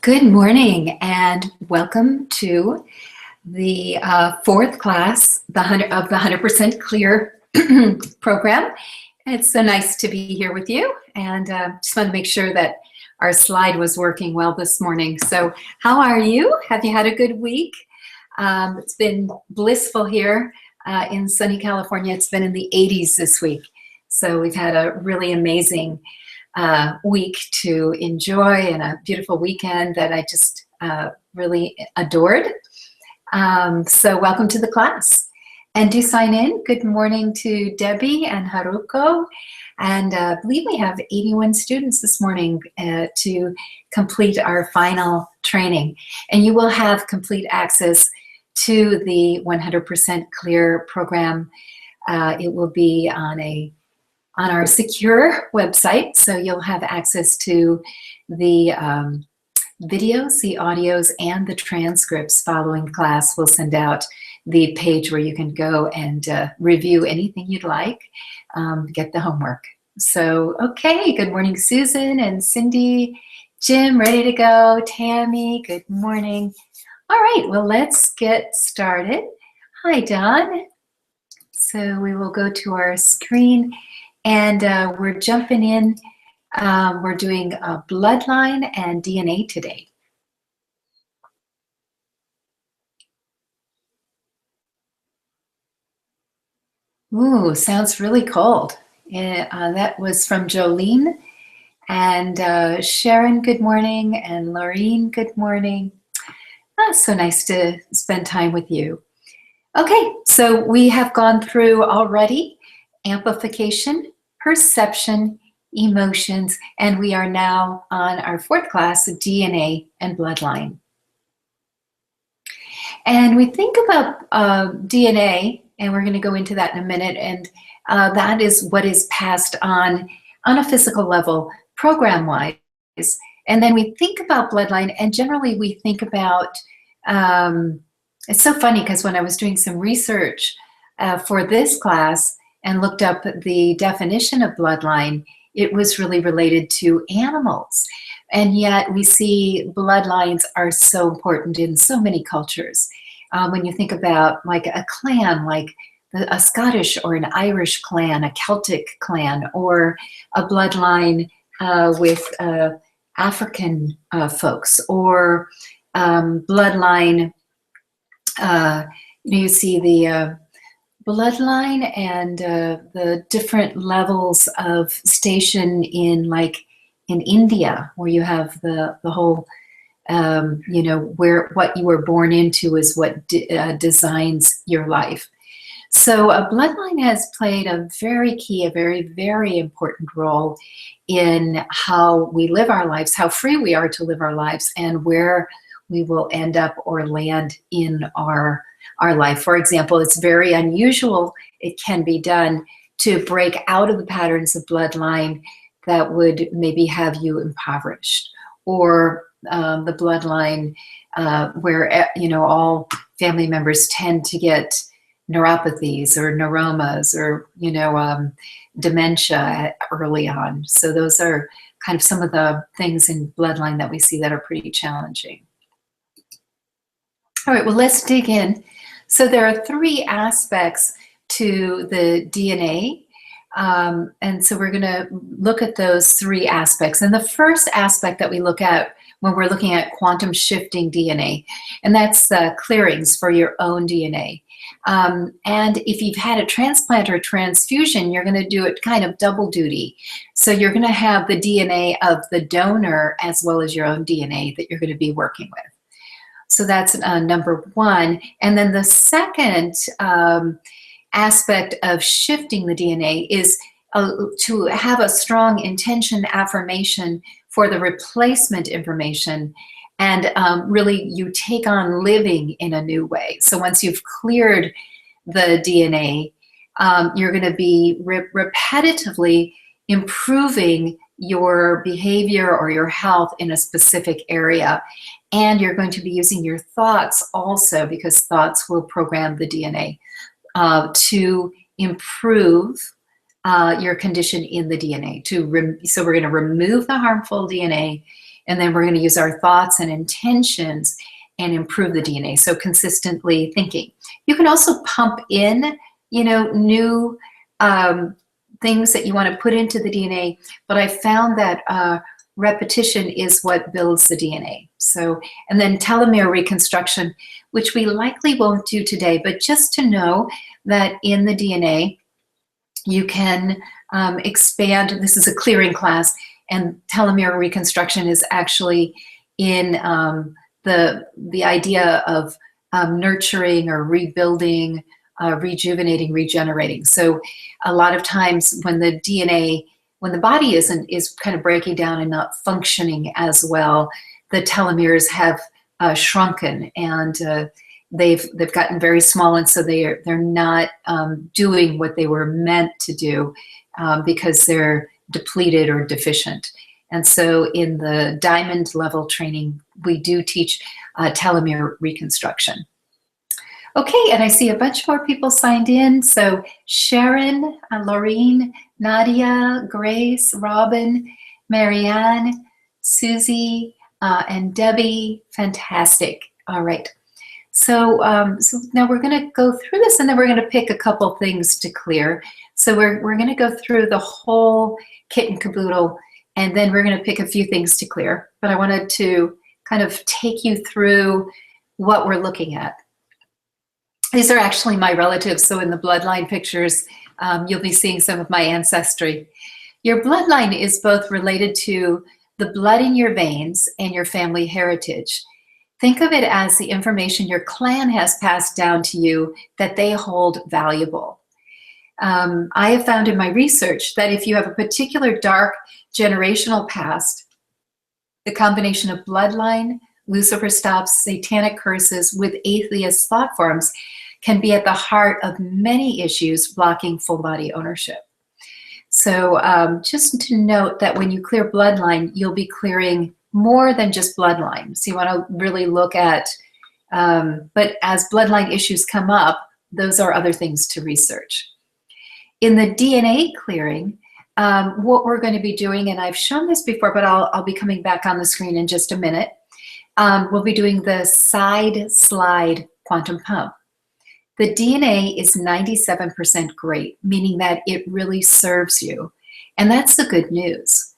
Good morning and welcome to the fourth class of the 100% Clear program. It's so nice to be here with you, and just wanted to make sure that our slide was working well this morning. So how are you? Have you had a good week? It's been blissful here in sunny California. It's been in the 80s this week. So we've had a really amazing week to enjoy and a beautiful weekend that I just really adored. So welcome to the class. And do sign in. Good morning to Debbie and Haruko. And I believe we have 81 students this morning to complete our final training. And you will have complete access to the 100% Clear program. It will be on our secure website, so you'll have access to the videos, the audios, and the transcripts following class. We'll send out the page where you can go and review anything you'd like, get the homework. So, okay, good morning, Susan and Cindy, Jim, ready to go, Tammy, good morning. All right, well, let's get started. Hi, Don. So we will go to our screen. And we're jumping in, we're doing bloodline and DNA today. Ooh, sounds really cold. That was from Jolene. And Sharon, good morning. And Laureen, good morning. So nice to spend time with you. Okay, so we have gone through already amplification, perception, emotions, and we are now on our fourth class of DNA and bloodline. And we think about DNA, and we're going to go into that in a minute, and that is what is passed on a physical level, program-wise. And then we think about bloodline, and generally we think about, it's so funny because when I was doing some research for this class, and looked up the definition of bloodline, it was really related to animals. And yet we see bloodlines are so important in so many cultures. When you think about like a clan, like a Scottish or an Irish clan, a Celtic clan, or a bloodline with African folks, or bloodline, you see the bloodline and the different levels of station in India, where you have the whole where what you were born into is what designs your life. So a bloodline has played a very, very important role in how we live our lives, how free we are to live our lives, and where we will end up or land in our life. For example, it's very unusual, it can be done, to break out of the patterns of bloodline that would maybe have you impoverished, or the bloodline where all family members tend to get neuropathies or neuromas or dementia early on. So those are kind of some of the things in bloodline that we see that are pretty challenging. All right, well, let's dig in. So there are three aspects to the DNA, and so we're going to look at those three aspects. And the first aspect that we look at when we're looking at quantum shifting DNA, and that's the clearings for your own DNA. And if you've had a transplant or a transfusion, you're going to do it kind of double duty. So you're going to have the DNA of the donor as well as your own DNA that you're going to be working with. So that's number one. And then the second aspect of shifting the DNA is to have a strong intention affirmation for the replacement information. And really you take on living in a new way. So once you've cleared the DNA, you're going to be repetitively improving your behavior or your health in a specific area. And you're going to be using your thoughts also, because thoughts will program the DNA to improve your condition in the DNA. So we're going to remove the harmful DNA, And then we're going to use our thoughts and intentions and improve the DNA. So consistently thinking. You can also pump in, new things that you want to put into the DNA, but I found that repetition is what builds the DNA. So, and then telomere reconstruction, which we likely won't do today, but just to know that in the DNA, you can expand. This is a clearing class, and telomere reconstruction is actually in the idea of nurturing or rebuilding, rejuvenating, regenerating. So a lot of times when the DNA, when the body is kind of breaking down and not functioning as well, the telomeres have shrunken, and they've gotten very small, and so they're not doing what they were meant to do because they're depleted or deficient. And so in the diamond level training, we do teach telomere reconstruction. Okay, and I see a bunch more people signed in. So Sharon, Laureen, Nadia, Grace, Robin, Marianne, Susie, and Debbie. Fantastic. All right. So now we're going to go through this, and then we're going to pick a couple things to clear. So we're going to go through the whole kit and caboodle, and then we're going to pick a few things to clear. But I wanted to kind of take you through what we're looking at. These are actually my relatives, so in the bloodline pictures, you'll be seeing some of my ancestry. Your bloodline is both related to the blood in your veins and your family heritage. Think of it as the information your clan has passed down to you that they hold valuable. I have found in my research that if you have a particular dark generational past, the combination of bloodline, Lucifer stops, satanic curses with atheist thought forms can be at the heart of many issues blocking full body ownership. So just to note that when you clear bloodline, you'll be clearing more than just bloodline. So you want to really look at, but as bloodline issues come up, those are other things to research. In the DNA clearing, what we're going to be doing, and I've shown this before, but I'll be coming back on the screen in just a minute. We'll be doing the side slide quantum pump. The DNA is 97% great, meaning that it really serves you. And that's the good news.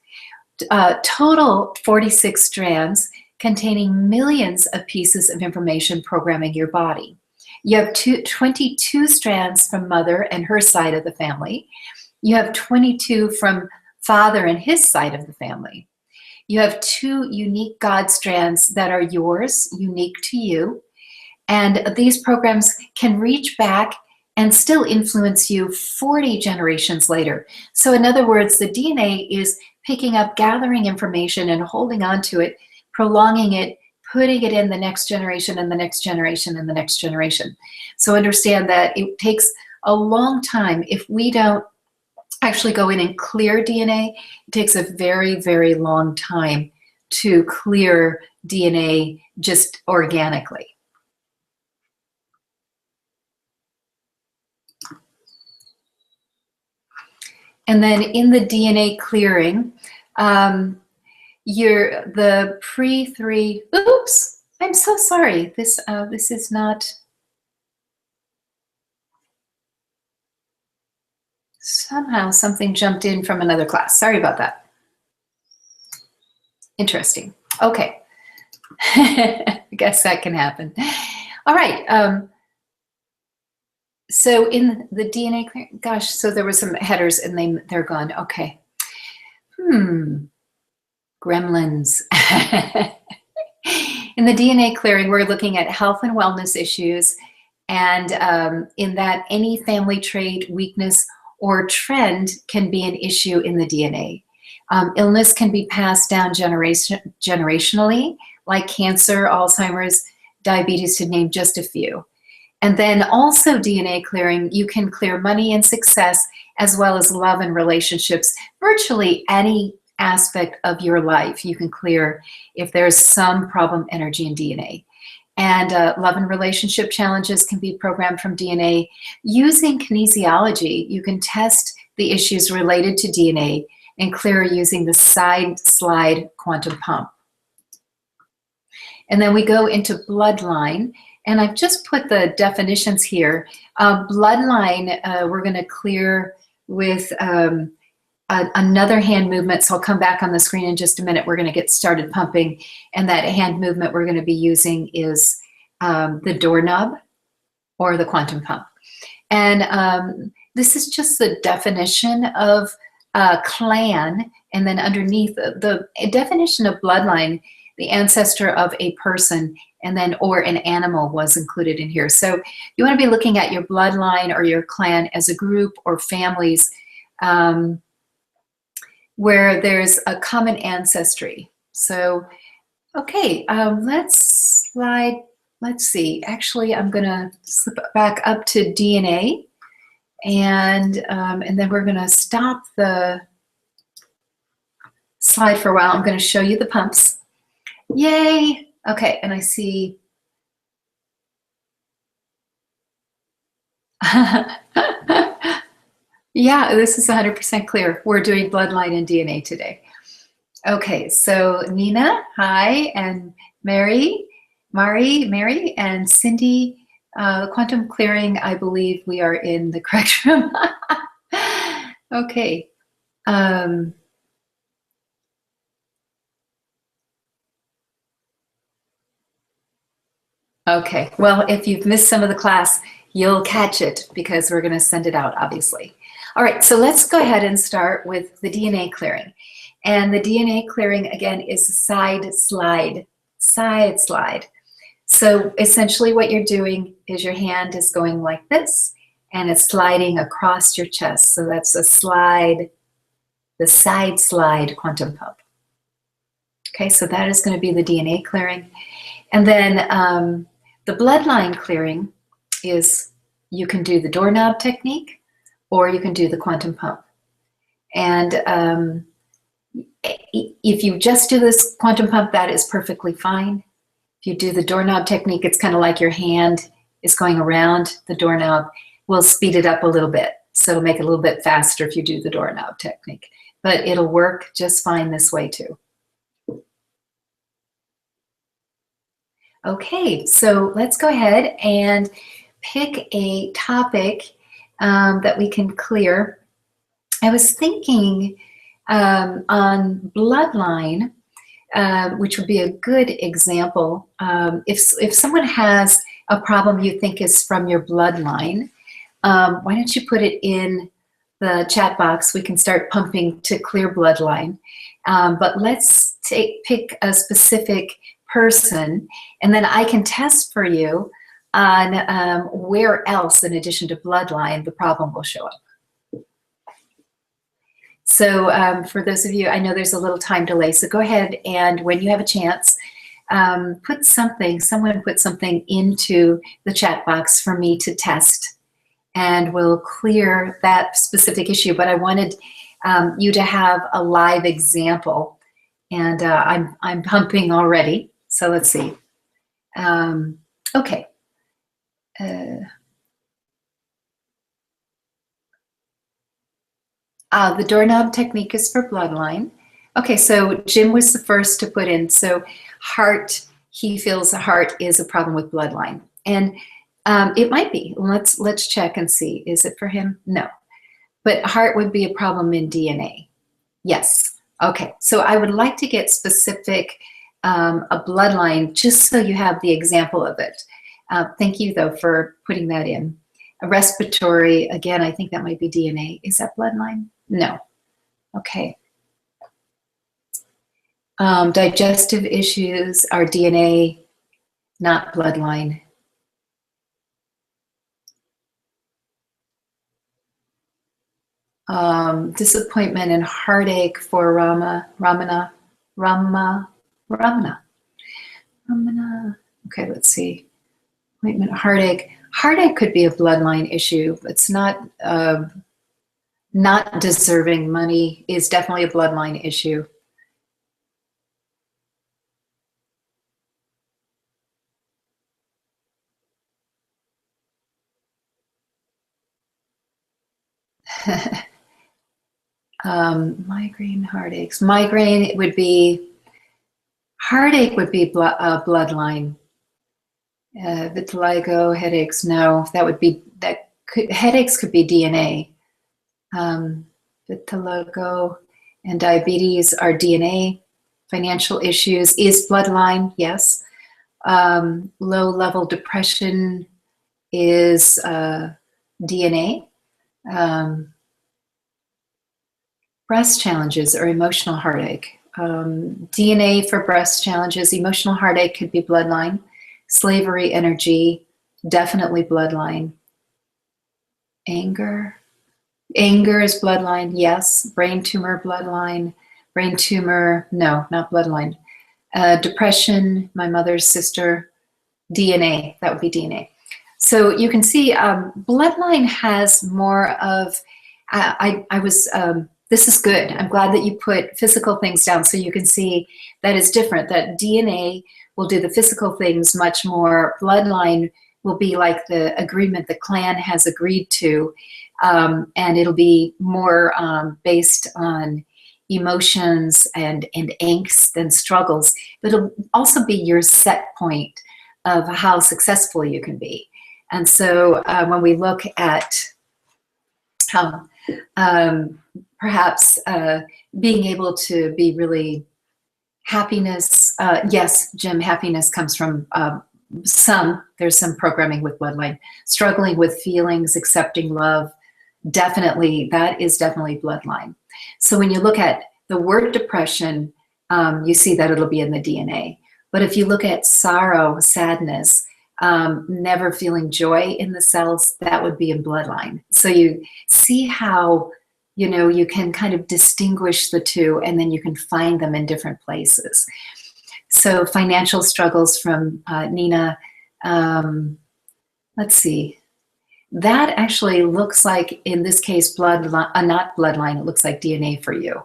Total 46 strands containing millions of pieces of information programming your body. You have 22 strands from mother and her side of the family. You have 22 from father and his side of the family. You have 2 unique God strands that are yours, unique to you. And these programs can reach back and still influence you 40 generations later. So in other words, the DNA is picking up, gathering information and holding on to it, prolonging it, putting it in the next generation and the next generation and the next generation. So understand that it takes a long time. If we don't actually go in and clear DNA, it takes a very, very long time to clear DNA just organically. And then in the DNA clearing, the pre-3, oops, I'm so sorry. This is not, somehow something jumped in from another class. Sorry about that. Interesting. Okay. I guess that can happen. All right. So in the DNA clearing, gosh, so there were some headers and they're gone. Okay. Gremlins. In the DNA clearing, we're looking at health and wellness issues, and in that any family trait, weakness, or trend can be an issue in the DNA. Illness can be passed down generationally, like cancer, Alzheimer's, diabetes, to name just a few. And then also DNA clearing, you can clear money and success, as well as love and relationships. Virtually any aspect of your life you can clear if there's some problem energy in DNA. And love and relationship challenges can be programmed from DNA. Using kinesiology, you can test the issues related to DNA and clear using the side slide quantum pump. And then we go into bloodline. And I've just put the definitions here. Bloodline, we're going to clear with another hand movement. So I'll come back on the screen in just a minute. We're going to get started pumping. And that hand movement we're going to be using is the doorknob or the quantum pump. And this is just the definition of clan. And then underneath the definition of bloodline, the ancestor of a person and then or an animal was included in here. So you want to be looking at your bloodline or your clan as a group or families where there's a common ancestry. So, okay, let's slide. Let's see. Actually, I'm going to slip back up to DNA, and then we're going to stop the slide for a while. I'm going to show you the pumps. Yay! Okay, and I see. Yeah, this is 100% clear. We're doing bloodline and DNA today. Okay, so Nina, hi, and Mary, and Cindy, quantum clearing, I believe we are in the correct room. Okay. Okay, well, if you've missed some of the class, you'll catch it because we're going to send it out, obviously. All right, so let's go ahead and start with the DNA clearing. And the DNA clearing, again, is a side slide. So essentially what you're doing is your hand is going like this, and it's sliding across your chest. So that's a slide, the side slide quantum pump. Okay, so that is going to be the DNA clearing. And then the bloodline clearing is you can do the doorknob technique or you can do the quantum pump. And if you just do this quantum pump, that is perfectly fine. If you do the doorknob technique, it's kind of like your hand is going around the doorknob. We'll speed it up a little bit. So it'll make it a little bit faster if you do the doorknob technique. But it'll work just fine this way too. Okay, so let's go ahead and pick a topic that we can clear. I was thinking on bloodline, which would be a good example. If someone has a problem you think is from your bloodline, why don't you put it in the chat box? We can start pumping to clear bloodline. But let's pick a specific person, and then I can test for you on where else in addition to bloodline the problem will show up. So for those of you, I know there's a little time delay, so go ahead and when you have a chance, someone put something into the chat box for me to test, and we'll clear that specific issue. But I wanted you to have a live example, and I'm pumping already. So let's see. Okay. The doorknob technique is for bloodline. Okay, so Jim was the first to put in. So heart, he feels a heart is a problem with bloodline. And it might be. Let's check and see. Is it for him? No. But heart would be a problem in DNA. Yes. Okay, so I would like to get specific a bloodline just so you have the example of it. Thank you, though, for putting that in. A respiratory, again, I think that might be DNA. Is that bloodline? No. Okay. Digestive issues are DNA, not bloodline. Disappointment and heartache for Ramana. Okay, let's see. Appointment, heartache. Heartache could be a bloodline issue. It's not deserving money is definitely a bloodline issue. Migraine, heartaches. Migraine, it would be Heartache would be bloodline. Vitiligo, headaches, no, that would be, headaches could be DNA. Vitiligo and diabetes are DNA. Financial issues is bloodline, yes. Low-level depression is DNA. Breast challenges or emotional heartache. DNA for breast challenges. Emotional heartache could be bloodline. Slavery energy, definitely bloodline. Anger is bloodline, yes. Brain tumor, bloodline. Brain tumor, no, not bloodline. Depression, my mother's sister, DNA, that would be DNA. So you can see bloodline has more of, this is good. I'm glad that you put physical things down so you can see that it's different, that DNA will do the physical things much more. Bloodline will be like the agreement the clan has agreed to, and it'll be more based on emotions and angst and struggles, but it'll also be your set point of how successful you can be. And so when we look at how perhaps being able to be really happiness, yes, Jim, happiness comes from there's some programming with bloodline. Struggling with feelings, accepting love, definitely, that is definitely bloodline. So when you look at the word depression, you see that it'll be in the DNA. But if you look at sorrow, sadness, never feeling joy in the cells, that would be in bloodline. So you see how, you know, you can kind of distinguish the two, and then you can find them in different places. So financial struggles from Nina, let's see. That actually looks like, in this case, not bloodline, it looks like DNA for you.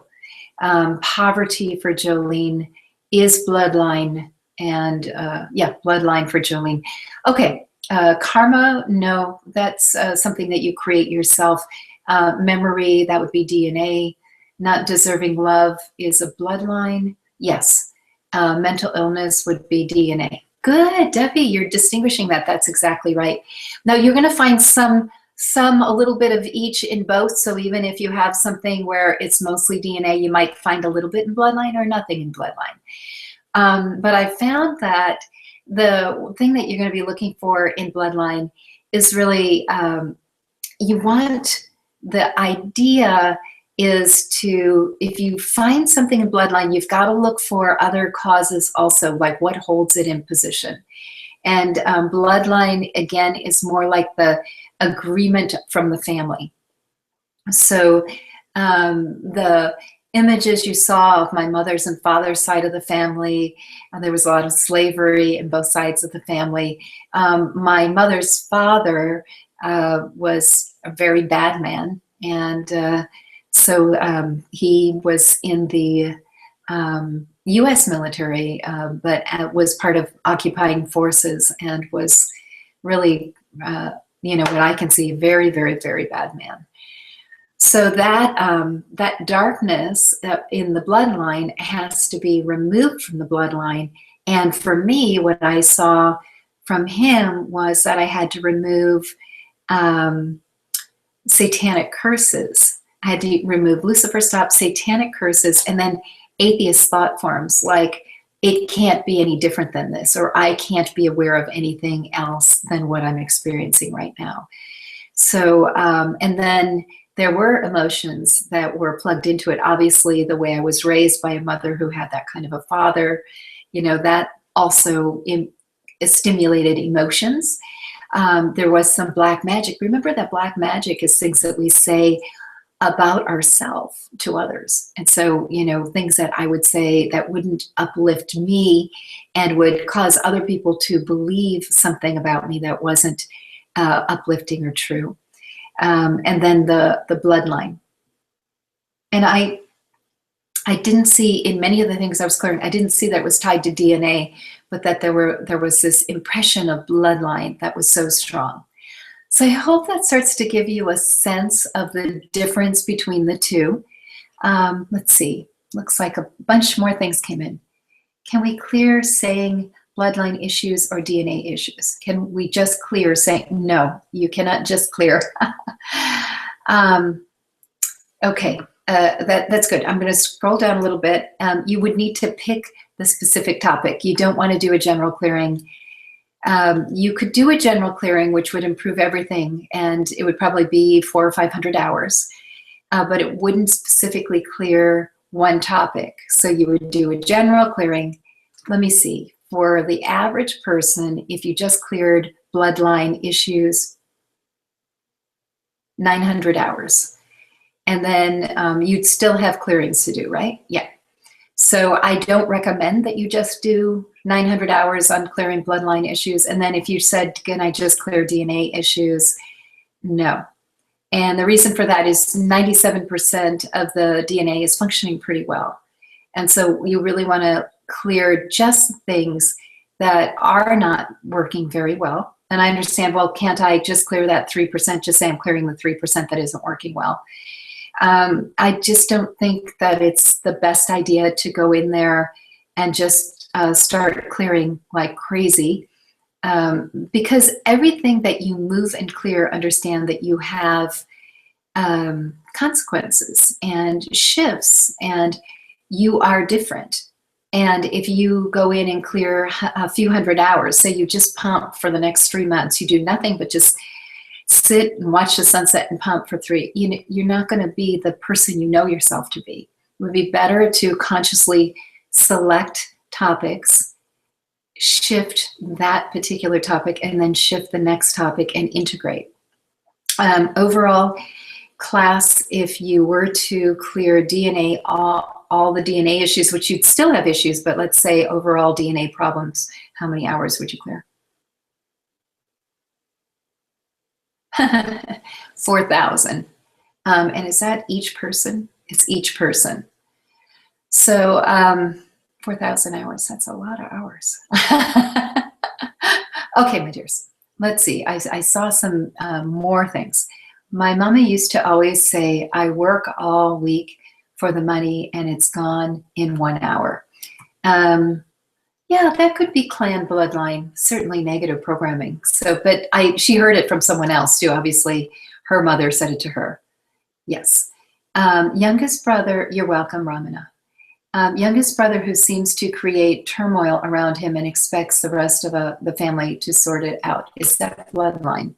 Poverty for Jolene is bloodline, and yeah, bloodline for Jolene. Okay, karma, no, that's something that you create yourself. Memory, that would be DNA. Not deserving love is a bloodline, yes. Mental illness would be DNA. Good, Debbie, you're distinguishing that. That's exactly right. Now you're going to find a little bit of each in both. So even if you have something where it's mostly DNA, you might find a little bit in bloodline or nothing in bloodline. But I found that the thing that you're going to be looking for in bloodline is really, you want, the idea is to, if you find something in bloodline, you've got to look for other causes also, like what holds it in position. And bloodline, again, is more like the agreement from the family. So the images you saw of my mother's and father's side of the family, there was a lot of slavery in both sides of the family. My mother's father was a very bad man, and so he was in the U.S. military, but was part of occupying forces and was really, you know, what I can see, very, very, very bad man. So that that darkness in the bloodline has to be removed from the bloodline. And for me, what I saw from him was that I had to remove satanic curses. I had to remove Lucifer stop, satanic curses, and then atheist thought forms like, it can't be any different than this, or I can't be aware of anything else than what I'm experiencing right now. So, and then there were emotions that were plugged into it. Obviously, the way I was raised by a mother who had that kind of a father, you know, that also stimulated emotions. There was some black magic. Remember that black magic is things that we say about ourselves to others. And so, you know, things that I would say that wouldn't uplift me and would cause other people to believe something about me that wasn't uplifting or true. And then the bloodline. And I didn't see, in many of the things I was clearing, I didn't see that it was tied to DNA, but that there was this impression of bloodline that was so strong. So I hope that starts to give you a sense of the difference between the two. Let's see, looks like a bunch more things came in. Can we clear saying bloodline issues or DNA issues? Can we just clear saying, no, you cannot just clear. Okay, that's good. I'm going to scroll down a little bit. You would need to pick the specific topic. You don't want to do a general clearing. You could do a general clearing, which would improve everything, and it would probably be 400 or 500 hours, but it wouldn't specifically clear one topic. So you would do a general clearing. Let me see. For the average person, if you just cleared bloodline issues, 900 hours. And then you'd still have clearings to do, right? Yeah. So I don't recommend that you just do 900 hours on clearing bloodline issues. And then if you said, can I just clear DNA issues? No. And the reason for that is 97% of the DNA is functioning pretty well. And so you really want to clear just things that are not working very well. And I understand, well, can't I just clear that 3%? Just say I'm clearing the 3% that isn't working well. I just don't think that it's the best idea to go in there and just start clearing like crazy, because everything that you move and clear, understand that you have consequences and shifts, and you are different. And if you go in and clear a few hundred hours, say you just pump for the next 3 months, you do nothing but just sit and watch the sunset and pump for 3, you're not going to be the person you know yourself to be. It would be better to consciously select topics, shift that particular topic, and then shift the next topic and integrate. Overall class, if you were to clear DNA, all the DNA issues, which you'd still have issues, but let's say overall DNA problems, how many hours would you clear? 4,000. And is that each person? It's each person. So 4,000 hours, that's a lot of hours. Okay, my dears, let's see. I saw some more things. My mama used to always say, I work all week for the money and it's gone in 1 hour. Yeah, that could be clan bloodline, certainly negative programming. So, but she heard it from someone else too. Obviously, her mother said it to her. Yes. Youngest brother, you're welcome, Ramana. Youngest brother who seems to create turmoil around him and expects the rest of the family to sort it out. Is that bloodline?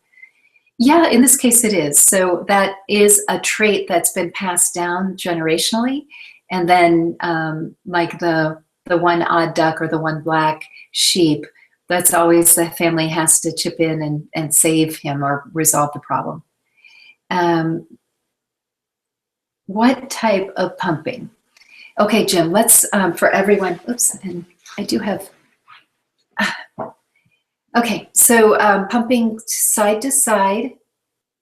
Yeah, in this case it is. So that is a trait that's been passed down generationally. And then like the one odd duck or the one black sheep, that's always the family has to chip in and save him or resolve the problem. What type of pumping? Okay, Jim, let's, for everyone, oops, and I do have, okay, so pumping side to side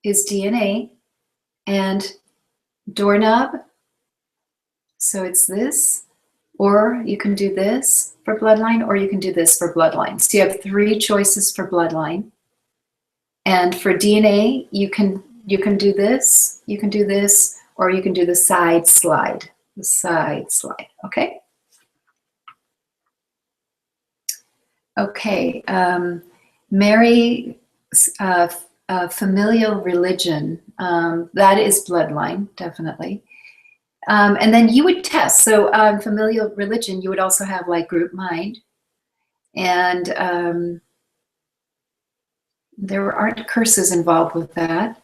is DNA, and doorknob, so it's this, or you can do this for bloodline, or you can do this for bloodline. So you have 3 choices for bloodline. And for DNA, you can do this, you can do this, or you can do the side slide. The side slide, okay? Okay, marry familial religion, that is bloodline, definitely. And then you would test. So familial religion, you would also have like group mind. And there aren't curses involved with that.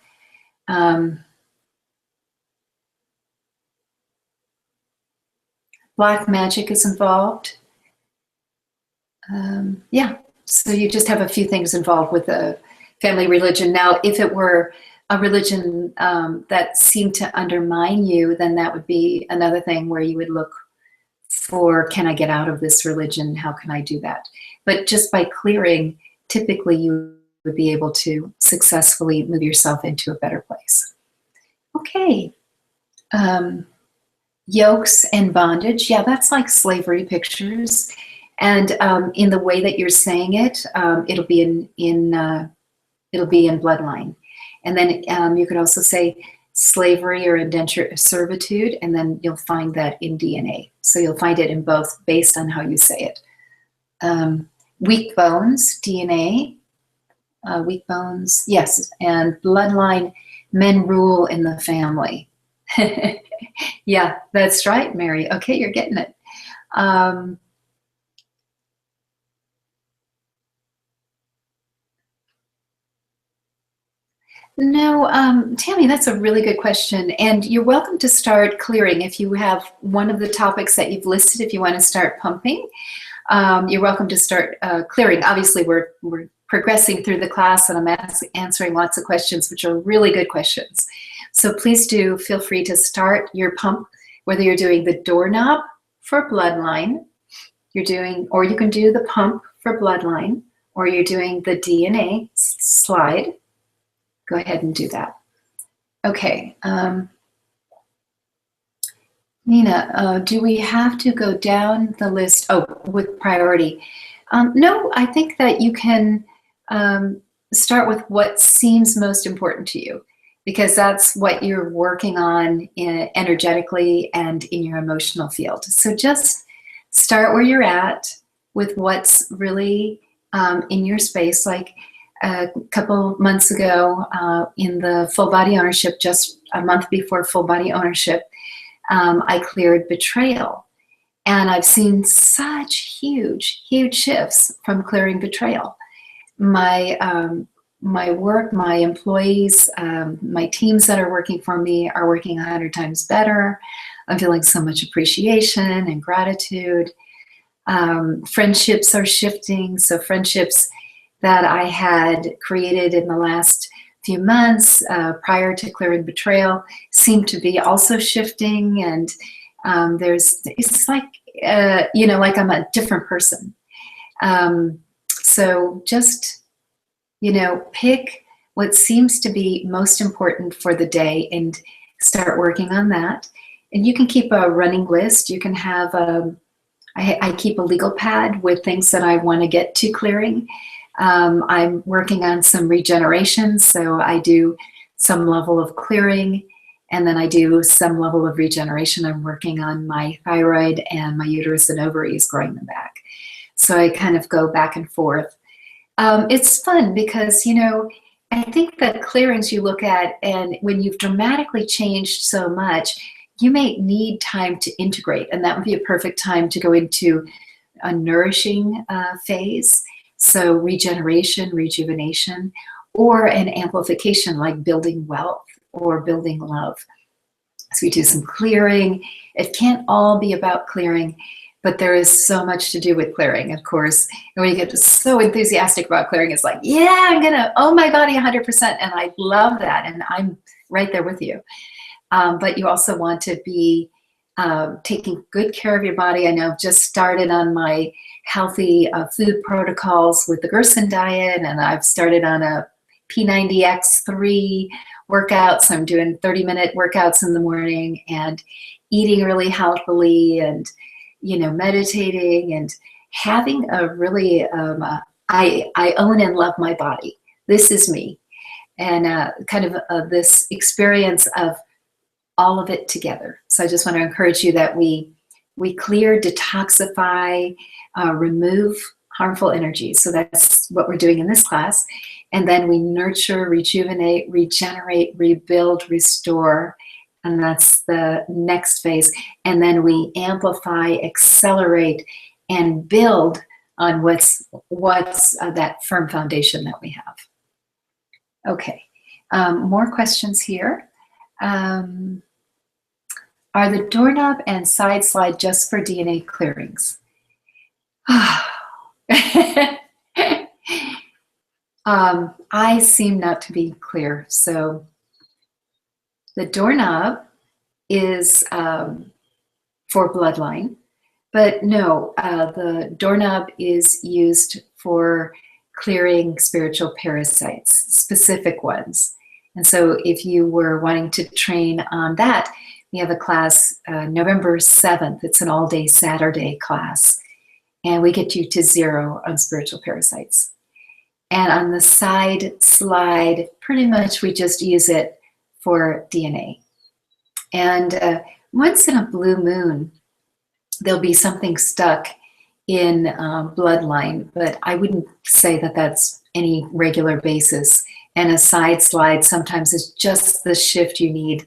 Black magic is involved. Yeah, so you just have a few things involved with the family religion. Now, if it were a religion that seemed to undermine you, then that would be another thing where you would look for, can I get out of this religion? How can I do that? But just by clearing, typically you would be able to successfully move yourself into a better place. Okay. Yokes and bondage. Yeah, that's like slavery pictures. And in the way that you're saying it, it'll be in bloodline. And then you could also say slavery or indenture servitude, and then you'll find that in DNA. So you'll find it in both based on how you say it. Weak bones, DNA, weak bones, yes, and bloodline, men rule in the family. Yeah, that's right, Mary. Okay, you're getting it. No, Tammy, that's a really good question. And you're welcome to start clearing if you have one of the topics that you've listed, if you want to start pumping. You're welcome to start clearing. Obviously, we're progressing through the class, and I'm answering lots of questions, which are really good questions. So please do feel free to start your pump, whether you're doing the doorknob for bloodline, or you can do the pump for bloodline, or you're doing the DNA slide. Go ahead and do that. Okay. Nina, do we have to go down the list? Oh, with priority. No, I think that you can start with what seems most important to you, because that's what you're working on energetically and in your emotional field. So just start where you're at with what's really in your space. Like a couple months ago in the full body ownership, just a month before full body ownership, I cleared betrayal. And I've seen such huge shifts from clearing betrayal. My work, my employees, my teams that are working for me are working 100 times better. I'm feeling so much appreciation and gratitude. Friendships are shifting. So friendships that I had created in the last few months prior to clearing betrayal seem to be also shifting. And it's like, like I'm a different person. So just, pick what seems to be most important for the day and start working on that. And you can keep a running list. You can have, I keep a legal pad with things that I want to get to clearing. I'm working on some regeneration, so I do some level of clearing, and then I do some level of regeneration. I'm working on my thyroid and my uterus and ovaries, growing them back. So I kind of go back and forth. It's fun because, I think that clearings you look at, and when you've dramatically changed so much, you may need time to integrate, and that would be a perfect time to go into a nourishing phase. So regeneration, rejuvenation, or an amplification like building wealth or building love. So we do some clearing. It can't all be about clearing, but there is so much to do with clearing, of course. And when you get so enthusiastic about clearing, it's like, yeah, I'm going to own my body 100%. And I love that. And I'm right there with you. But you also want to be taking good care of your body. I know I've just started on my healthy food protocols with the Gerson diet, and I've started on a P90X3 workout. So I'm doing 30-minute workouts in the morning and eating really healthily and, meditating and having a really, I own and love my body. This is me. And kind of this experience of all of it together. So I just want to encourage you that we clear, detoxify, remove harmful energies. So that's what we're doing in this class. And then we nurture, rejuvenate, regenerate, rebuild, restore. And that's the next phase. And then we amplify, accelerate, and build on what's that firm foundation that we have. Okay, more questions here. Are the doorknob and side slide just for DNA clearings? I seem not to be clear. So the doorknob is for bloodline, but no, the doorknob is used for clearing spiritual parasites, specific ones. And so if you were wanting to train on that, we have a class November 7th. It's an all-day Saturday class. And we get you to 0 on spiritual parasites. And on the side slide, pretty much we just use it for DNA. And once in a blue moon, there'll be something stuck in bloodline, but I wouldn't say that that's any regular basis. And a side slide sometimes is just the shift you need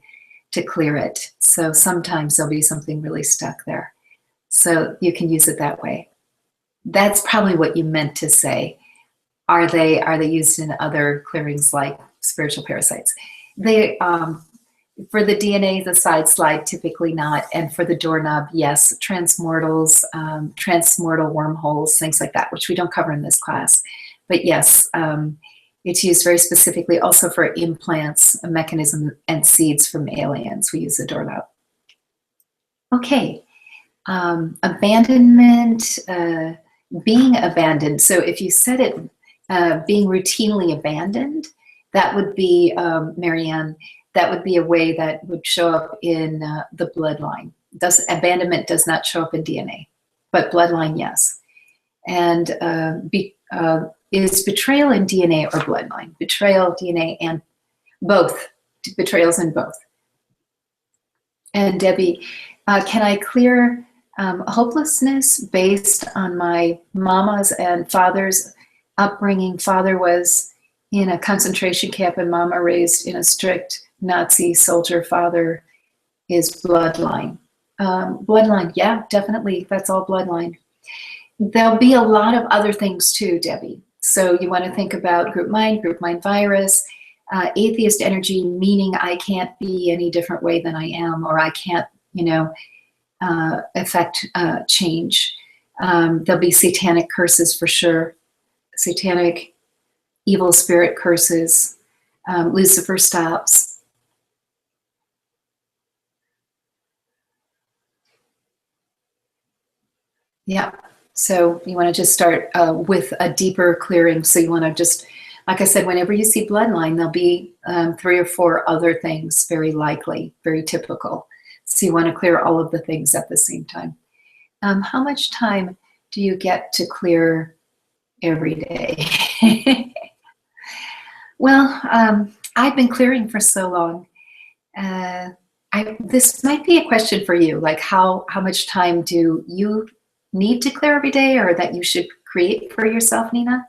to clear it. So sometimes there'll be something really stuck there. So you can use it that way. That's probably what you meant to say. Are they used in other clearings like spiritual parasites? They for the DNA, the side slide, typically not. And for the doorknob, yes, transmortals, transmortal wormholes, things like that, which we don't cover in this class. But yes, it's used very specifically also for implants, a mechanism, and seeds from aliens. We use the doorknob. Okay, abandonment, being abandoned. So if you said it, being routinely abandoned, that would be, Marianne, that would be a way that would show up in the bloodline. Abandonment does not show up in DNA, but bloodline, yes. And is betrayal in DNA or bloodline? Betrayal, DNA, and both. Betrayals in both. And Debbie, can I clear hopelessness based on my mama's and father's upbringing? Father was in a concentration camp and mama raised in a strict Nazi soldier. Father is bloodline. Bloodline, yeah, definitely, that's all bloodline. There'll be a lot of other things too, Debbie. So you want to think about group mind virus, atheist energy, meaning I can't be any different way than I am, or I can't, affect change. There'll be satanic curses for sure, satanic evil spirit curses, Lucifer stops. Yeah. So you want to just start with a deeper clearing. So you want to just, like I said, whenever you see bloodline, there'll be 3 or 4 other things, very likely, very typical. So you want to clear all of the things at the same time. How much time do you get to clear every day? Well, I've been clearing for so long. This might be a question for you, like how much time do you need to clear every day, or that you should create for yourself, Nina?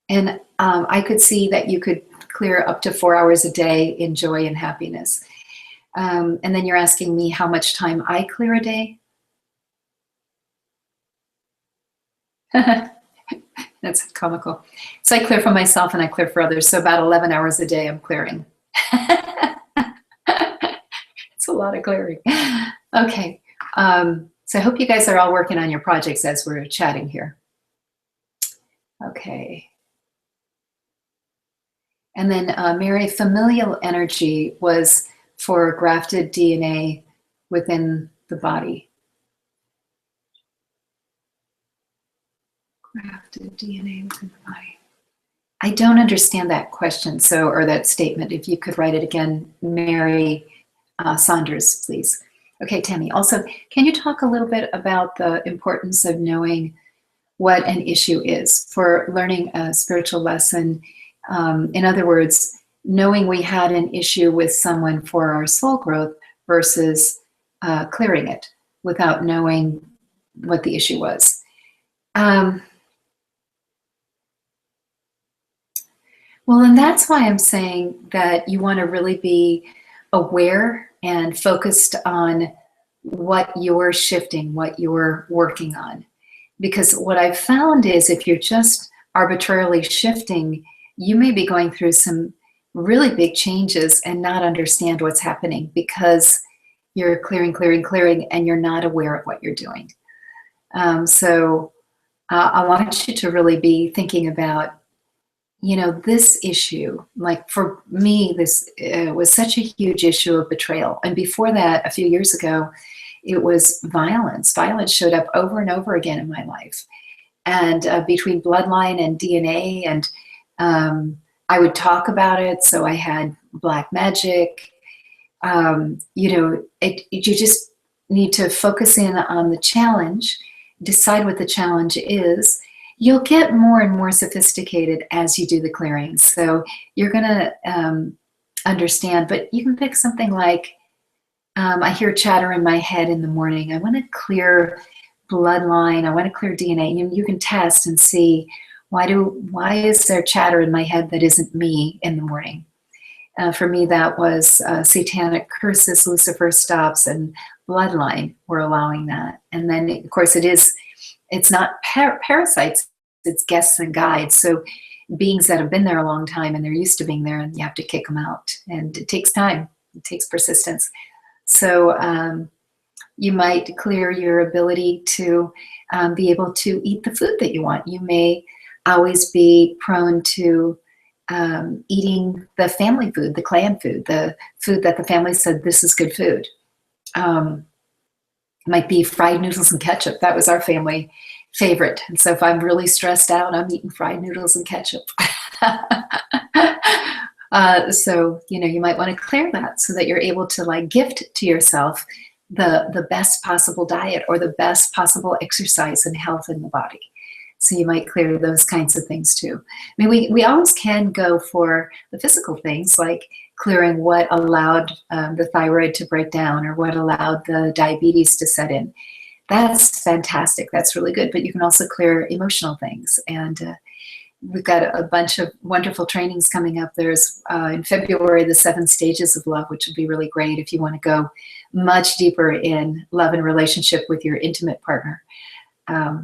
And I could see that you could clear up to 4 hours a day in joy and happiness. And then you're asking me how much time I clear a day? That's comical. So I clear for myself and I clear for others. So about 11 hours a day I'm clearing. It's a lot of clearing. Okay. So I hope you guys are all working on your projects as we're chatting here. Okay. And then Mary, familial energy was for grafted DNA within the body. Grafted DNA within the body. I don't understand that question, or that statement. If you could write it again, Mary Saunders, please. Okay, Tammy, also, can you talk a little bit about the importance of knowing what an issue is for learning a spiritual lesson? In other words, knowing we had an issue with someone for our soul growth versus clearing it without knowing what the issue was. Well, and that's why I'm saying that you want to really be aware and focused on what you're shifting, what you're working on. Because what I've found is if you're just arbitrarily shifting, you may be going through some really big changes and not understand what's happening because you're clearing, and you're not aware of what you're doing. So I want you to really be thinking about, this issue. Like for me, this was such a huge issue of betrayal. And before that, a few years ago, it was violence. Violence showed up over and over again in my life. And between bloodline and DNA, and I would talk about it. So I had black magic. You just need to focus in on the challenge, decide what the challenge is. You'll get more and more sophisticated as you do the clearing. So you're going to understand, but you can pick something like, I hear chatter in my head in the morning. I want to clear bloodline. I want to clear DNA. You can test and see, why is there chatter in my head that isn't me in the morning? For me, that was satanic curses, Lucifer stops, and bloodline were allowing that. And then, of course, it's not parasites, it's guests and guides. So beings that have been there a long time and they're used to being there, and you have to kick them out. And it takes time, it takes persistence. So you might clear your ability to be able to eat the food that you want. You may always be prone to eating the family food, the clan food, the food that the family said, this is good food. It might be fried noodles and ketchup. That was our family favorite. And so if I'm really stressed out, I'm eating fried noodles and ketchup. So, you might want to clear that so that you're able to like gift to yourself the best possible diet or the best possible exercise and health in the body. So you might clear those kinds of things too. I mean, we always can go for the physical things, like clearing what allowed the thyroid to break down or what allowed the diabetes to set in. That's fantastic. That's really good. But you can also clear emotional things. And we've got a bunch of wonderful trainings coming up. There's in February, the 7 stages of love, which would be really great if you want to go much deeper in love and relationship with your intimate partner.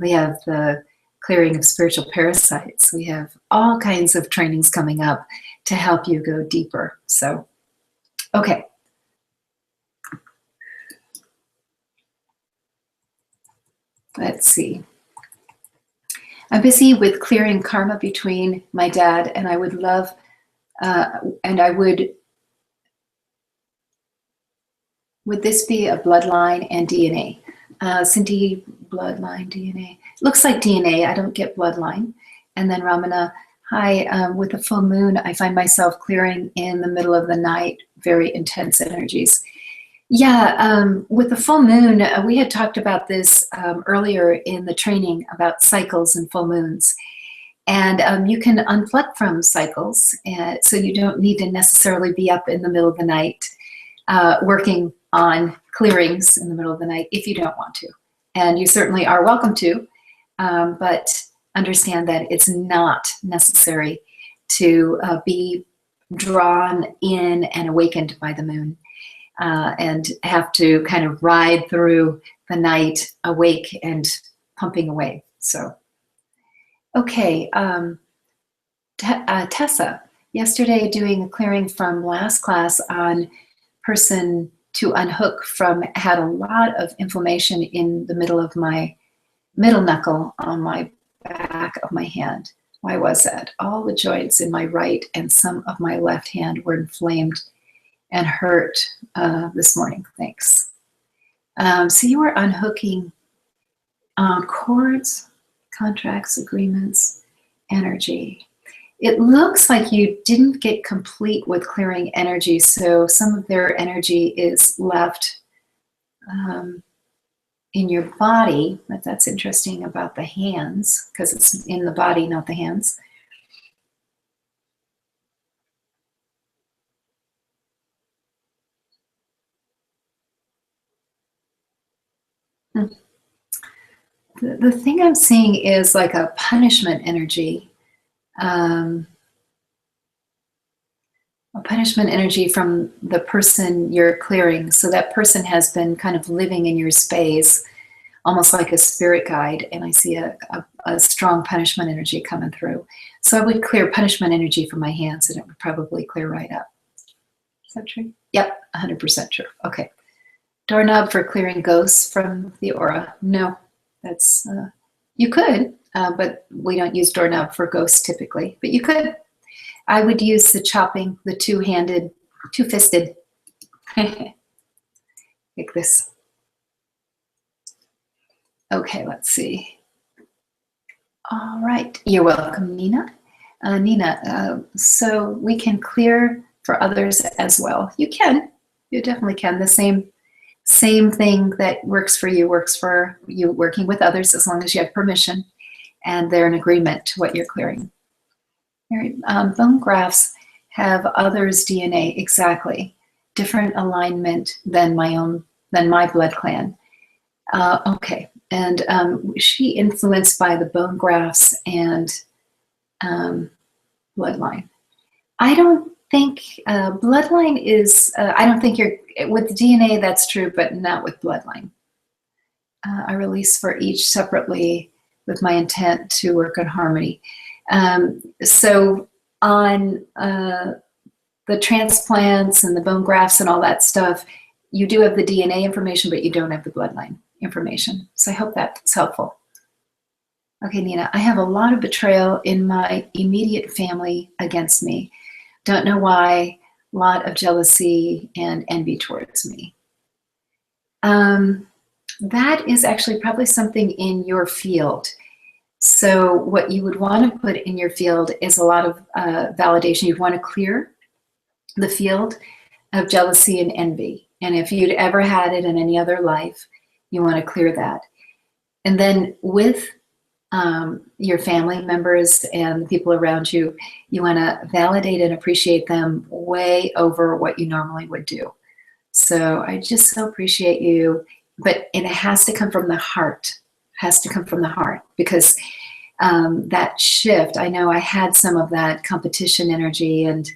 We have the clearing of spiritual parasites. We have all kinds of trainings coming up to help you go deeper. So, okay. Let's see. I'm busy with clearing karma between my dad, and I would love, would this be a bloodline and DNA? Cindy, bloodline, DNA. Looks like DNA. I don't get bloodline. And then Ramana, hi, with the full moon, I find myself clearing in the middle of the night, very intense energies. Yeah, with the full moon, we had talked about this earlier in the training about cycles and full moons. And you can unplug from cycles, so you don't need to necessarily be up in the middle of the night working on clearings in the middle of the night if you don't want to. And you certainly are welcome to, but understand that it's not necessary to be drawn in and awakened by the moon. And have to kind of ride through the night awake and pumping away. So, okay, Tessa, yesterday doing a clearing from last class on person to unhook from, had a lot of inflammation in the middle of my middle knuckle on my back of my hand. Why was that? All the joints in my right and some of my left hand were inflamed and hurt this morning. Thanks. So you were unhooking cords, contracts, agreements, energy. It looks like you didn't get complete with clearing energy, so some of their energy is left in your body. But that's interesting about the hands, because it's in the body, not the hands. The thing I'm seeing is like a punishment energy. A punishment energy from the person you're clearing. So that person has been kind of living in your space, almost like a spirit guide. And I see a strong punishment energy coming through. So I would clear punishment energy from my hands and it would probably clear right up. Is that true? Yep, 100% true. Okay. Doorknob for clearing ghosts from the aura. No, that's, you could, but we don't use doorknob for ghosts typically, but you could. I would use the chopping, the two-handed, two-fisted, like this. Okay, let's see. All right, you're welcome, Nina. Nina, so we can clear for others as well. You can, you definitely can. The same thing that works for you works for you working with others as long as you have permission. and they're in agreement to what you're clearing. Bone grafts have others' DNA, exactly. Different alignment than my blood clan. Okay, and she influenced by the bone grafts and bloodline. I don't think bloodline is, I don't think you're, with DNA that's true, but not with bloodline. I release for each separately with my intent to work on harmony. So on the transplants and the bone grafts and all that stuff, you do have the DNA information, but you don't have the bloodline information. So I hope that's helpful. Okay, Nina, I have a lot of betrayal in my immediate family against me. Don't know why, a lot of jealousy and envy towards me. That is actually probably something in your field. So what you would want to put in your field is a lot of validation. You'd want to clear the field of jealousy and envy. And if you'd ever had it in any other life, you want to clear that. And then with your family members and the people around you, you want to validate and appreciate them way over what you normally would do. So I just so appreciate you, but it has to come from the heart. Has to come from the heart, because that shift, I know I had some of that competition energy and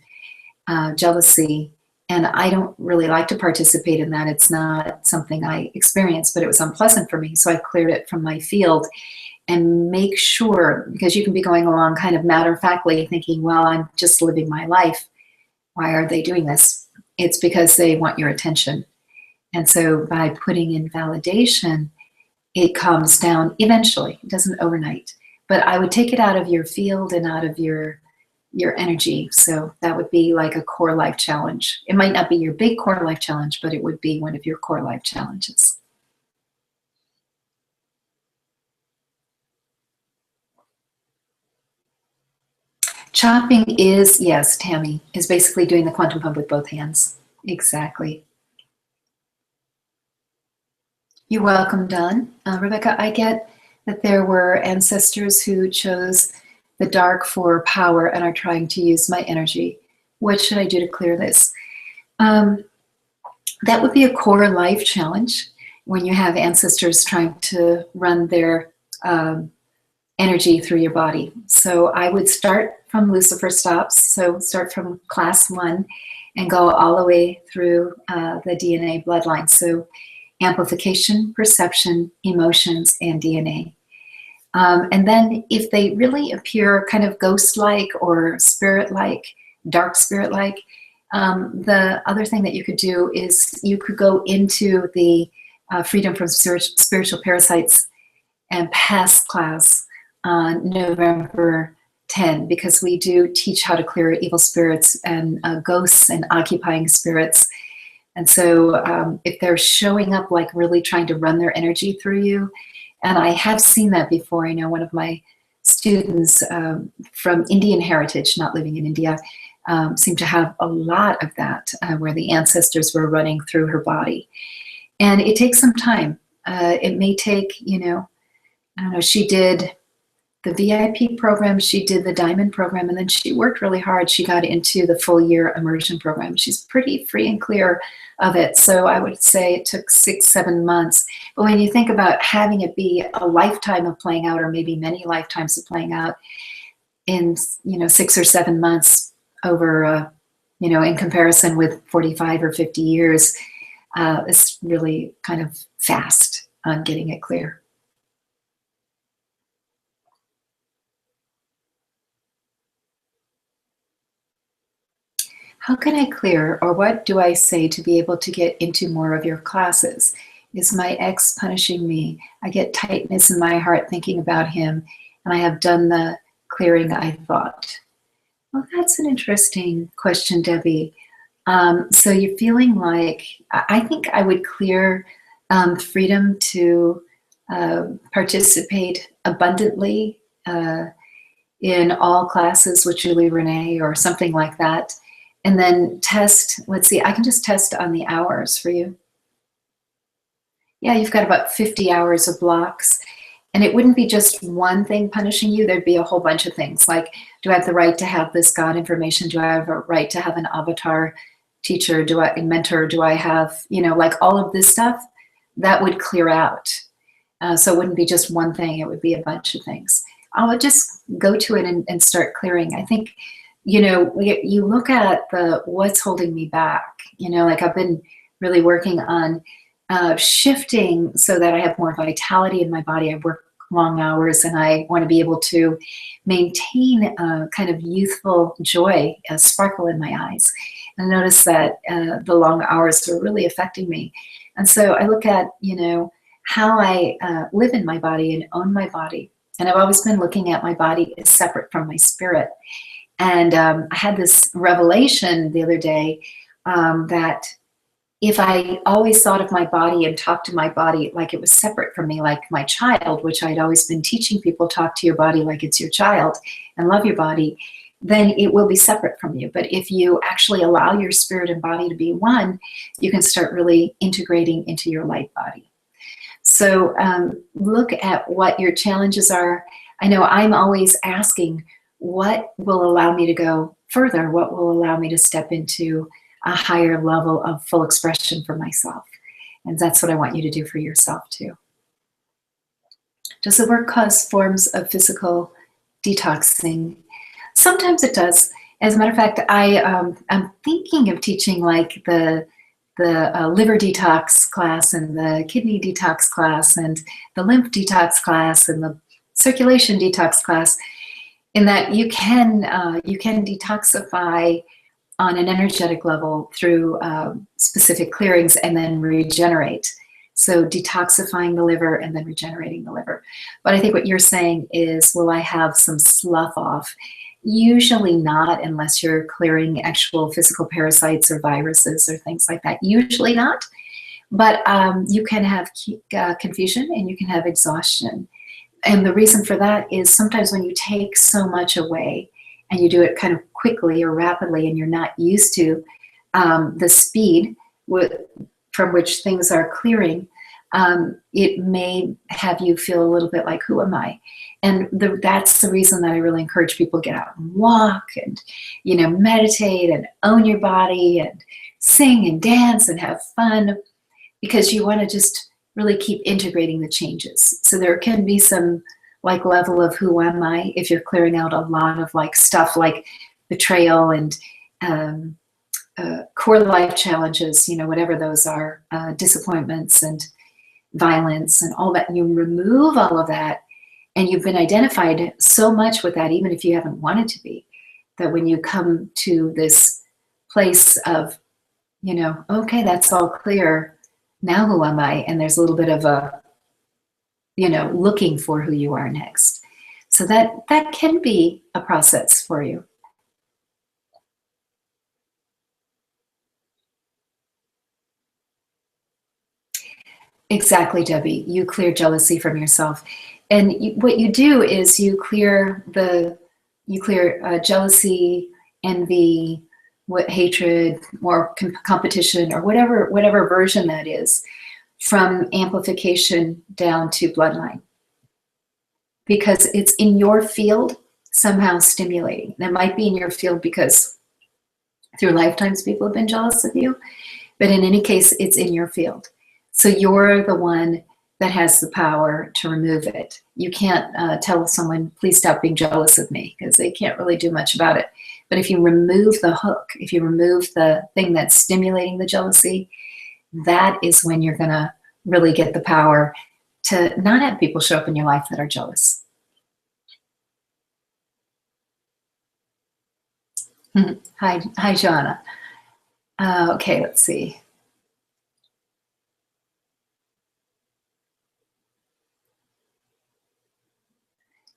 jealousy, and I don't really like to participate in that. It's not something I experienced, but it was unpleasant for me. So I cleared it from my field. And make sure, because you can be going along kind of matter-of-factly thinking, well, I'm just living my life. Why are they doing this? It's because they want your attention. And so by putting in validation, it calms down eventually. It doesn't overnight. But I would take it out of your field and out of your energy. So that would be like a core life challenge. It might not be your big core life challenge, but it would be one of your core life challenges. Chopping is, yes, Tammy, is basically doing the quantum pump with both hands. Exactly. You're welcome, Don. Rebecca, I get that there were ancestors who chose the dark for power and are trying to use my energy. What should I do to clear this? That would be a core life challenge when you have ancestors trying to run their energy through your body. So I would start from Lucifer stops, so start from class 1 and go all the way through the DNA bloodline. So amplification, perception, emotions, and DNA. And then if they really appear kind of ghost-like or spirit-like, dark spirit-like, the other thing that you could do is you could go into the Freedom from Spiritual Parasites and Past class on November 10, because we do teach how to clear evil spirits and ghosts and occupying spirits. And so if they're showing up like really trying to run their energy through you, and I have seen that before. I know one of my students from Indian heritage, not living in India, seemed to have a lot of that, where the ancestors were running through her body. And it takes some time. It may take, I don't know, she did the VIP program, she did the Diamond program, and then she worked really hard. She got into the full year immersion program. She's pretty free and clear of it. So I would say it took 6-7 months. But when you think about having it be a lifetime of playing out, or maybe many lifetimes of playing out in, 6 or 7 months over, in comparison with 45 or 50 years, it's really kind of fast on getting it clear. How can I clear, or what do I say to be able to get into more of your classes? Is my ex punishing me? I get tightness in my heart thinking about him, and I have done the clearing I thought. Well, that's an interesting question, Debbie. So you're feeling like, I think I would clear freedom to participate abundantly in all classes with Julie Renee or something like that. And then test, let's see, I can just test on the hours for you. Yeah, you've got about 50 hours of blocks. And it wouldn't be just one thing punishing you. There'd be a whole bunch of things like, do I have the right to have this God information? Do I have a right to have an avatar teacher? Do I mentor? Do I have, like all of this stuff that would clear out. So it wouldn't be just one thing. It would be a bunch of things. I would just go to it and start clearing. I think, you look at what's holding me back, like I've been really working on shifting so that I have more vitality in my body. I work long hours and I want to be able to maintain a kind of youthful joy, a sparkle in my eyes. And I notice that the long hours are really affecting me. And so I look at, how I live in my body and own my body. And I've always been looking at my body as separate from my spirit. And I had this revelation the other day that if I always thought of my body and talked to my body like it was separate from me, like my child, which I'd always been teaching people, talk to your body like it's your child and love your body, then it will be separate from you. But if you actually allow your spirit and body to be one, you can start really integrating into your light body. So look at what your challenges are. I know I'm always asking, what will allow me to go further? What will allow me to step into a higher level of full expression for myself? And that's what I want you to do for yourself too. Does the work cause forms of physical detoxing? Sometimes it does. As a matter of fact, I'm thinking of teaching like the liver detox class and the kidney detox class and the lymph detox class and the circulation detox class, in that you can detoxify on an energetic level through specific clearings and then regenerate. So detoxifying the liver and then regenerating the liver. But I think what you're saying is, will I have some slough off? Usually not, unless you're clearing actual physical parasites or viruses or things like that. Usually not. But you can have confusion and you can have exhaustion. And the reason for that is sometimes when you take so much away and you do it kind of quickly or rapidly and you're not used to the speed from which things are clearing, it may have you feel a little bit like, who am I? And that's the reason that I really encourage people to get out and walk and, meditate and own your body and sing and dance and have fun, because you want to just really keep integrating the changes. So there can be some like level of who am I if you're clearing out a lot of like stuff like betrayal and core life challenges, whatever those are, disappointments and violence and all that. You remove all of that, and you've been identified so much with that, even if you haven't wanted to be, that when you come to this place of, okay, that's all clear, now who am I? And there's a little bit of a, looking for who you are next. So that can be a process for you. Exactly, Debbie. You clear jealousy from yourself. And what you do is you clear jealousy, envy, hatred, or competition, or whatever version that is, from amplification down to bloodline. Because it's in your field somehow stimulating. That might be in your field because through lifetimes people have been jealous of you, but in any case, it's in your field. So you're the one that has the power to remove it. You can't tell someone, please stop being jealous of me, because they can't really do much about it. But if you remove the hook, if you remove the thing that's stimulating the jealousy, that is when you're going to really get the power to not have people show up in your life that are jealous. Hi, Joanna. Okay, let's see.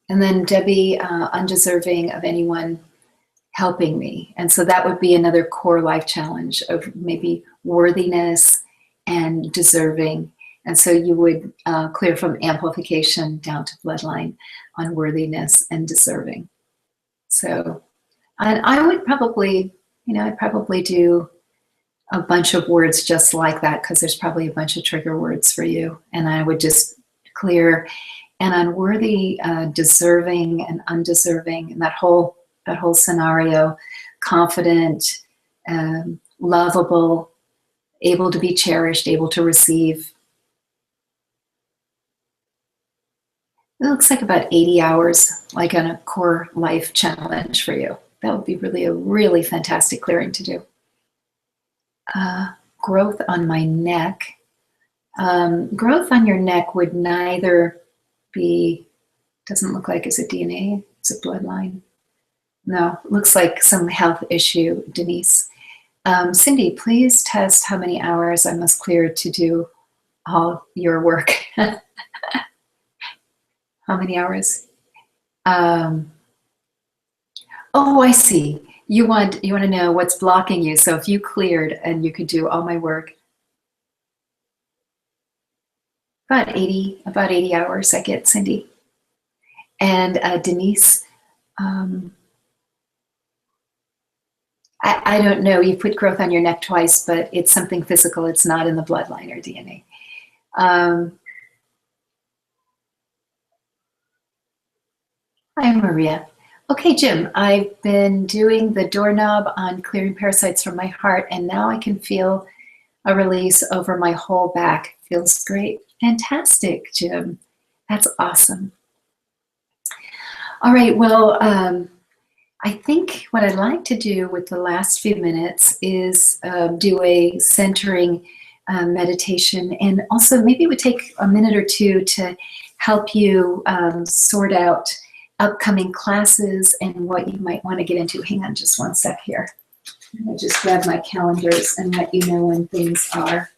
And then Debbie, undeserving of anyone helping me. And so that would be another core life challenge of maybe worthiness and deserving. And so you would clear from amplification down to bloodline on worthiness and deserving. So, and I would probably, I'd probably do a bunch of words just like that, because there's probably a bunch of trigger words for you. And I would just clear and unworthy, deserving and undeserving, and that whole scenario, confident, lovable, able to be cherished, able to receive. It looks like about 80 hours, like on a core life challenge for you. That would be really a really fantastic clearing to do. Growth on my neck. Growth on your neck would neither be, doesn't look like it's a DNA, it's a bloodline. No, looks like some health issue, Denise. Cindy, please test how many hours I must clear to do all your work. How many hours? Oh, I see. You want to know what's blocking you. So if you cleared and you could do all my work, about 80 hours I get, Cindy. And Denise, I don't know. You put growth on your neck twice, but it's something physical. It's not in the bloodline or DNA. Hi, Maria. Okay, Jim, I've been doing the doorknob on clearing parasites from my heart, and now I can feel a release over my whole back. Feels great. Fantastic, Jim. That's awesome. All right, well, I think what I'd like to do with the last few minutes is do a centering meditation, and also maybe it would take a minute or two to help you sort out upcoming classes and what you might want to get into. Hang on just one sec here. I'm going to just grab my calendars and let you know when things are.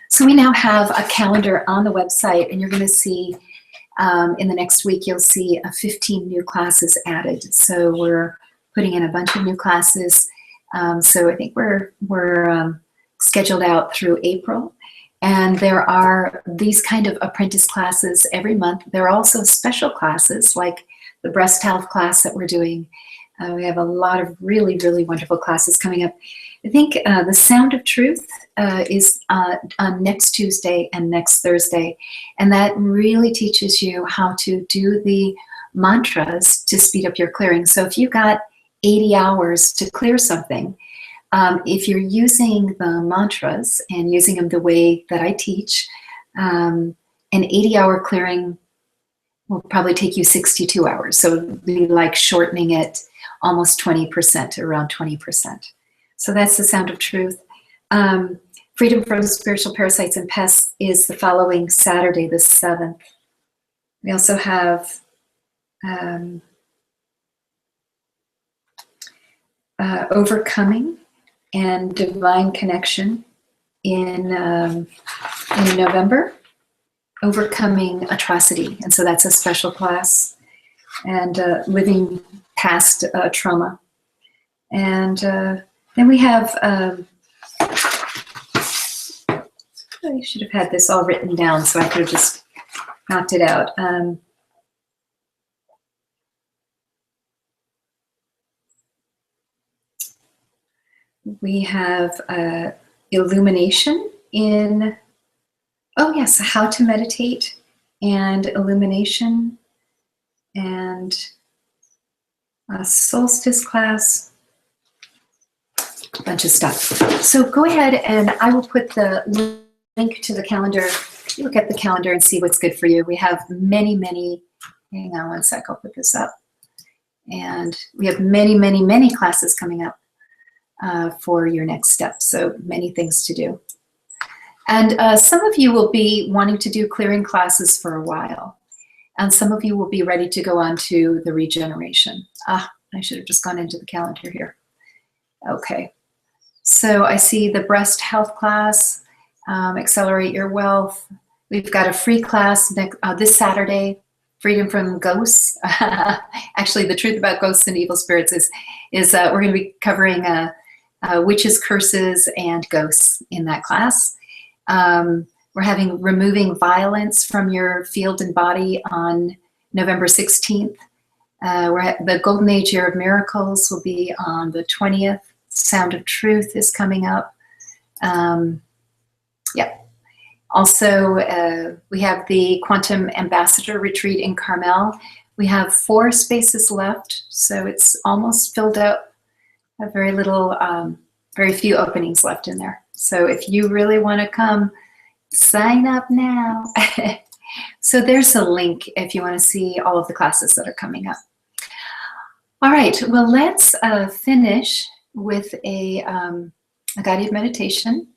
So we now have a calendar on the website, and you're going to see in the next week, you'll see 15 new classes added. So we're putting in a bunch of new classes. So I think we're scheduled out through April. And there are these kind of apprentice classes every month. There are also special classes like the breast health class that we're doing. We have a lot of really, really wonderful classes coming up. I think the Sound of Truth is on next Tuesday and next Thursday. And that really teaches you how to do the mantras to speed up your clearing. So if you got 80 hours to clear something, if you're using the mantras and using them the way that I teach, an 80-hour clearing will probably take you 62 hours. So it'd be like shortening it almost 20%, around 20%. So that's the Sound of Truth. Freedom from Spiritual Parasites and Pests is the following Saturday, the 7th. We also have Overcoming and Divine Connection in November. Overcoming Atrocity, and so that's a special class, and living past trauma. And then we have, I should have had this all written down so I could have just knocked it out. We have illumination in, oh yes, how to meditate and illumination, and a solstice class, a bunch of stuff. So go ahead and I will put the link to the calendar. You look at the calendar and see what's good for you. We have many, hang on one sec, I'll put this up. And we have many classes coming up for your next step. So many things to do. And some of you will be wanting to do clearing classes for a while. And some of you will be ready to go on to the regeneration. I should have just gone into the calendar here. Okay. So I see the breast health class, Accelerate Your Wealth. We've got a free class this Saturday, Freedom from Ghosts. Actually, the truth about ghosts and evil spirits is we're going to be covering witches, curses, and ghosts in that class. We're having Removing Violence from Your Field and Body on November 16th. The Golden Age Year of Miracles will be on the 20th. Sound of Truth is coming up. Yep. Also, we have the Quantum Ambassador Retreat in Carmel. We have 4 spaces left, so it's almost filled up. A very little, very few openings left in there. So if you really want to come, sign up now. So there's a link if you want to see all of the classes that are coming up. All right, well, let's finish with a guided meditation.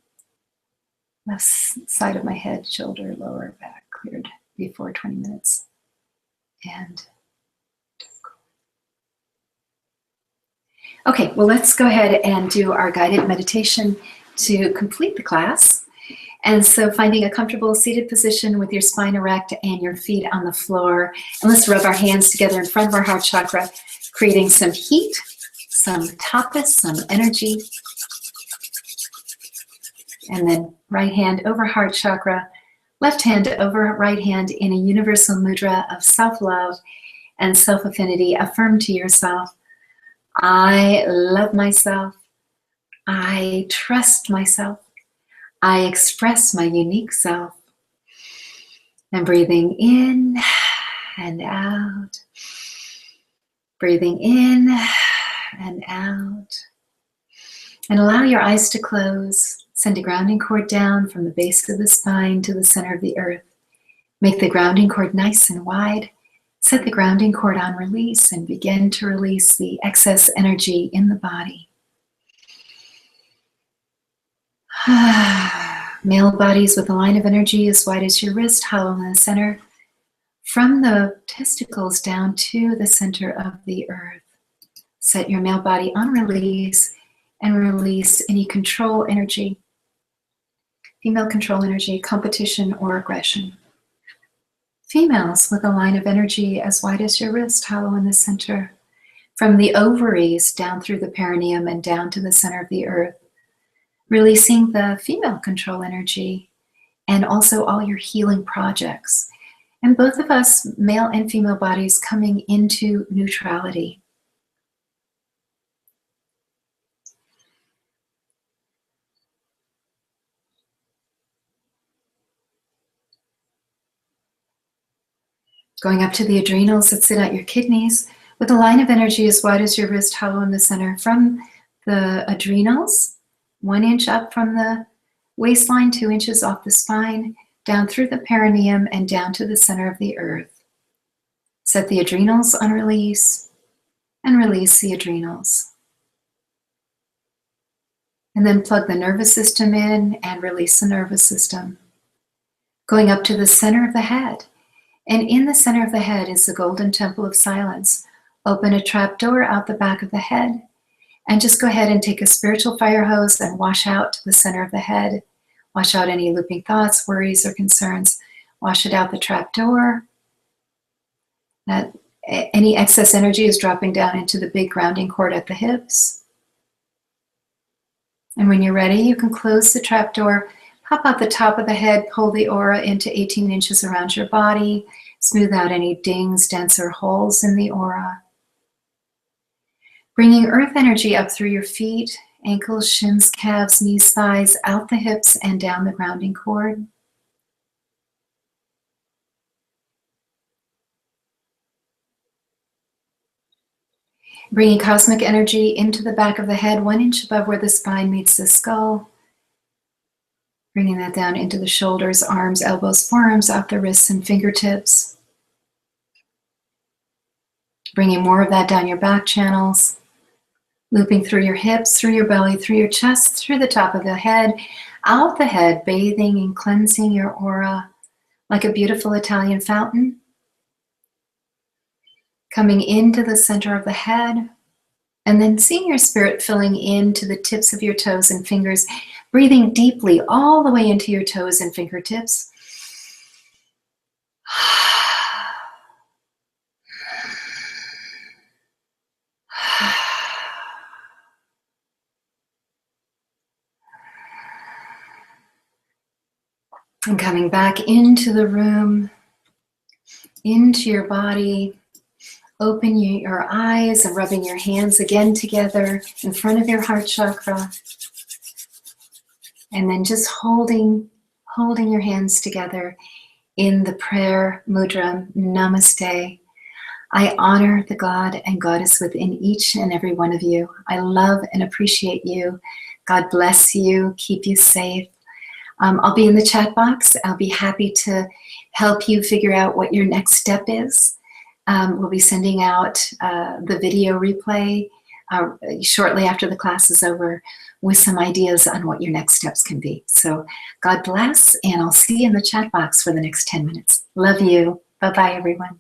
Left side of my head, shoulder, lower back cleared before 20 minutes. And okay, well, let's go ahead and do our guided meditation to complete the class. And so finding a comfortable seated position with your spine erect and your feet on the floor. And let's rub our hands together in front of our heart chakra, creating some heat, some tapas, some energy. And then right hand over heart chakra, left hand over right hand in a universal mudra of self-love and self-affinity. Affirm to yourself, I love myself. I trust myself. I express my unique self. And breathing in and out. Breathing in and out. And allow your eyes to close. Send a grounding cord down from the base of the spine to the center of the earth. Make the grounding cord nice and wide. Set the grounding cord on release and begin to release the excess energy in the body. Male bodies with a line of energy as wide as your wrist, hollow in the center, from the testicles down to the center of the earth. Set your male body on release and release any control energy, female control energy, competition, or aggression. Females with a line of energy as wide as your wrist, hollow in the center, from the ovaries down through the perineum and down to the center of the earth. Releasing the female control energy and also all your healing projects. And both of us, male and female bodies, coming into neutrality. Going up to the adrenals that sit at your kidneys with a line of energy as wide as your wrist, hollow in the center, from the adrenals, 1 inch up from the waistline, 2 inches off the spine, down through the perineum and down to the center of the earth. Set the adrenals on release and release the adrenals. And then plug the nervous system in and release the nervous system. Going up to the center of the head. And in the center of the head is the golden temple of silence. Open a trap door out the back of the head. And just go ahead and take a spiritual fire hose and wash out the center of the head. Wash out any looping thoughts, worries, or concerns. Wash it out the trap door. That any excess energy is dropping down into the big grounding cord at the hips. And when you're ready, you can close the trap door, pop out the top of the head, pull the aura into 18 inches around your body, smooth out any dings, dents, or holes in the aura. Bringing earth energy up through your feet, ankles, shins, calves, knees, thighs, out the hips and down the grounding cord. Bringing cosmic energy into the back of the head, 1 inch above where the spine meets the skull. Bringing that down into the shoulders, arms, elbows, forearms, out the wrists and fingertips. Bringing more of that down your back channels. Looping through your hips, through your belly, through your chest, through the top of the head, out the head, bathing and cleansing your aura like a beautiful Italian fountain. Coming into the center of the head, and then seeing your spirit filling into the tips of your toes and fingers, breathing deeply all the way into your toes and fingertips. And coming back into the room, into your body, open your eyes and rubbing your hands again together in front of your heart chakra. And then just holding holding your hands together in the prayer mudra, Namaste. I honor the God and Goddess within each and every one of you. I love and appreciate you. God bless you, keep you safe. I'll be in the chat box. I'll be happy to help you figure out what your next step is. We'll be sending out the video replay shortly after the class is over with some ideas on what your next steps can be. So God bless, and I'll see you in the chat box for the next 10 minutes. Love you. Bye-bye, everyone.